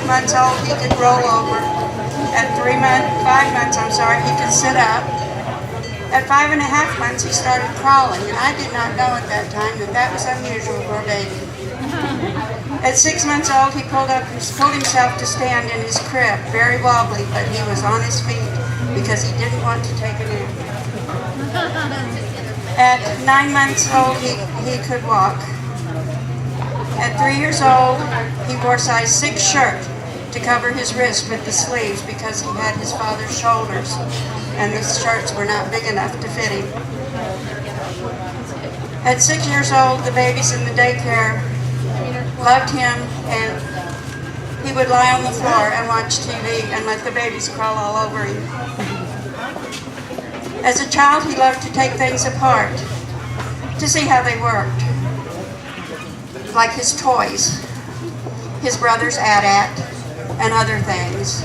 months old, he could roll over. At 5 months, he could sit up. At 5.5 months, he started crawling, and I did not know at that time that that was unusual for a baby. At 6 months old, he pulled himself to stand in his crib, very wobbly, but he was on his feet because he didn't want to take a nap. At 9 months old, he could walk. At 3 years old, he wore size 6 shirt to cover his wrist with the sleeves because he had his father's shoulders, and the shirts were not big enough to fit him. At 6 years old, the babies in the daycare loved him, and he would lie on the floor and watch TV and let the babies crawl all over him. As a child, he loved to take things apart to see how they worked, like his toys, his brother's AT-AT, and other things.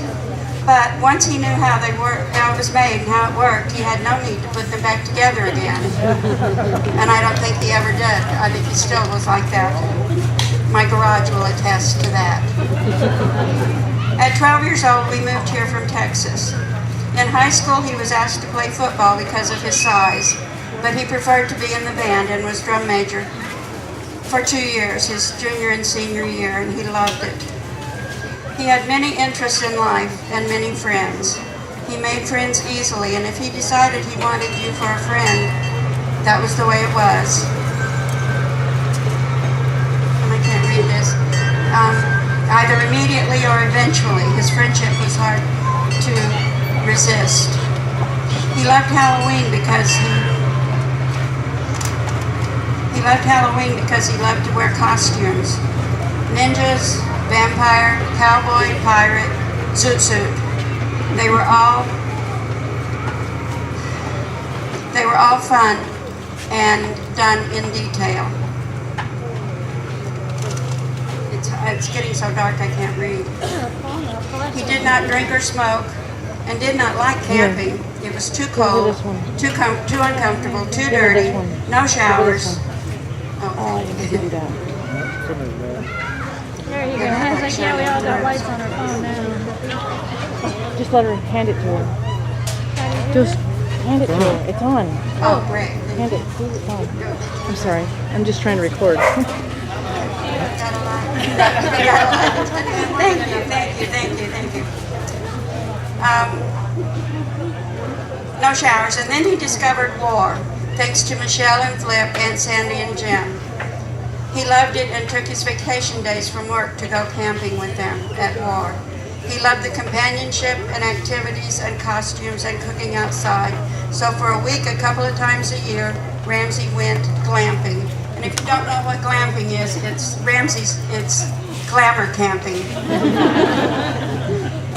But once he knew how they worked, how it was made and how it worked, he had no need to put them back together again. And I don't think he ever did. I think he still was like that. My garage will attest to that. At 12 years old, we moved here from Texas. In high school, he was asked to play football because of his size, but he preferred to be in the band and was drum major for 2 years, his junior and senior year, and he loved it. He had many interests in life and many friends. He made friends easily, and if he decided he wanted you for a friend, that was the way it was. And I can't read this. Either immediately or eventually. His friendship was hard to resist. He loved Halloween because he loved to wear costumes. Ninjas, vampire, cowboy, pirate, zoot. They were all fun and done in detail. It's getting so dark I can't read. He did not drink or smoke and did not like camping. It was too cold, too uncomfortable, too dirty, no showers. Oh, you need to do that. There you go. I was like, yeah, we all got lights on our phone now. Just let her hand it to her. Just hand it to her. It's on. Oh, great. Hand it. See, it's on. I'm sorry. I'm just trying to record. Thank you. No showers. And then he discovered war, thanks to Michelle and Flip and Sandy and Jim. He loved it and took his vacation days from work to go camping with them at war. He loved the companionship and activities and costumes and cooking outside. So for a week, a couple of times a year, Ramsey went glamping. And if you don't know what glamping is, it's glamour camping.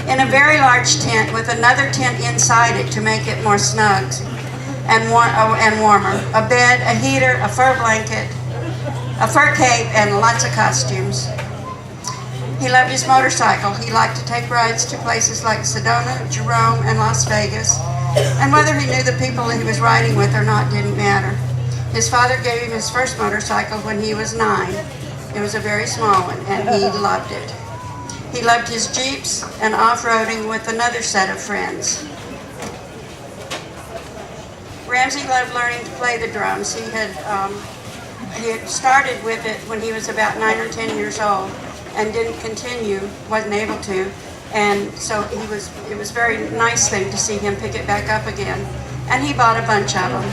In a very large tent with another tent inside it to make it more snug and warmer. A bed, a heater, a fur blanket, a fur cape, and lots of costumes. He loved his motorcycle. He liked to take rides to places like Sedona, Jerome, and Las Vegas. And whether he knew the people he was riding with or not didn't matter. His father gave him his first motorcycle when he was 9. It was a very small one, and he loved it. He loved his Jeeps and off-roading with another set of friends. Ramsey loved learning to play the drums. He had started with it when he was about 9 or 10 years old and didn't continue, wasn't able to. And so it was a very nice thing to see him pick it back up again. And he bought a bunch of them.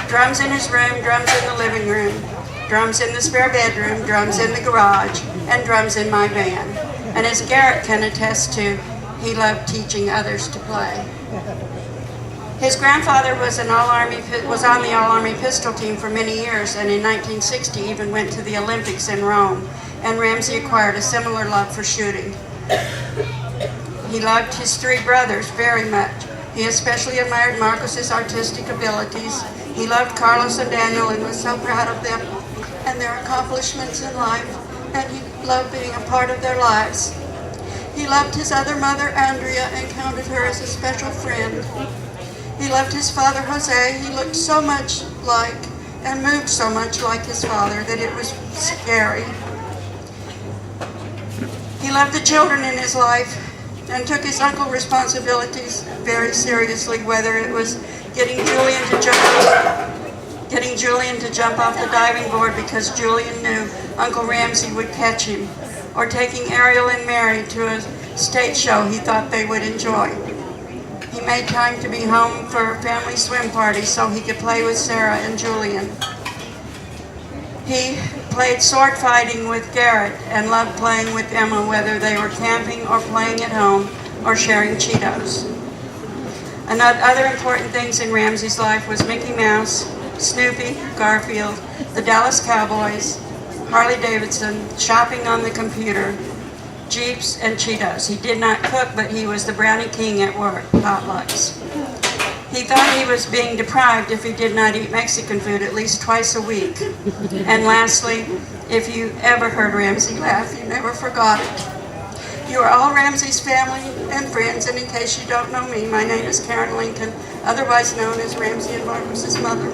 Drums in his room, drums in the living room, drums in the spare bedroom, drums in the garage, and drums in my van. And as Garrett can attest to, he loved teaching others to play. His grandfather was on the All-Army pistol team for many years, and in 1960 even went to the Olympics in Rome, and Ramsey acquired a similar love for shooting. He loved his 3 brothers very much. He especially admired Marcus's artistic abilities. He loved Carlos and Daniel and was so proud of them and their accomplishments in life, and he loved being a part of their lives. He loved his other mother, Andrea, and counted her as a special friend. He loved his father, Jose. He looked so much like and moved so much like his father that it was scary. He loved the children in his life and took his uncle responsibilities very seriously, whether it was getting Julian to jump off the diving board because Julian knew Uncle Ramsey would catch him, or taking Ariel and Mary to a stage show he thought they would enjoy. He made time to be home for family swim parties so he could play with Sarah and Julian. He played sword fighting with Garrett and loved playing with Emma, whether they were camping or playing at home or sharing Cheetos. Other important things in Ramsey's life was Mickey Mouse, Snoopy, Garfield, the Dallas Cowboys, Harley Davidson, shopping on the computer, Jeeps, and Cheetos. He did not cook, but he was the brownie king at work, potlucks. He thought he was being deprived if he did not eat Mexican food at least twice a week. And lastly, if you ever heard Ramsey laugh, you never forgot it. You are all Ramsey's family and friends, and in case you don't know me, my name is Karen Lincoln, otherwise known as Ramsey and Barbara's mother.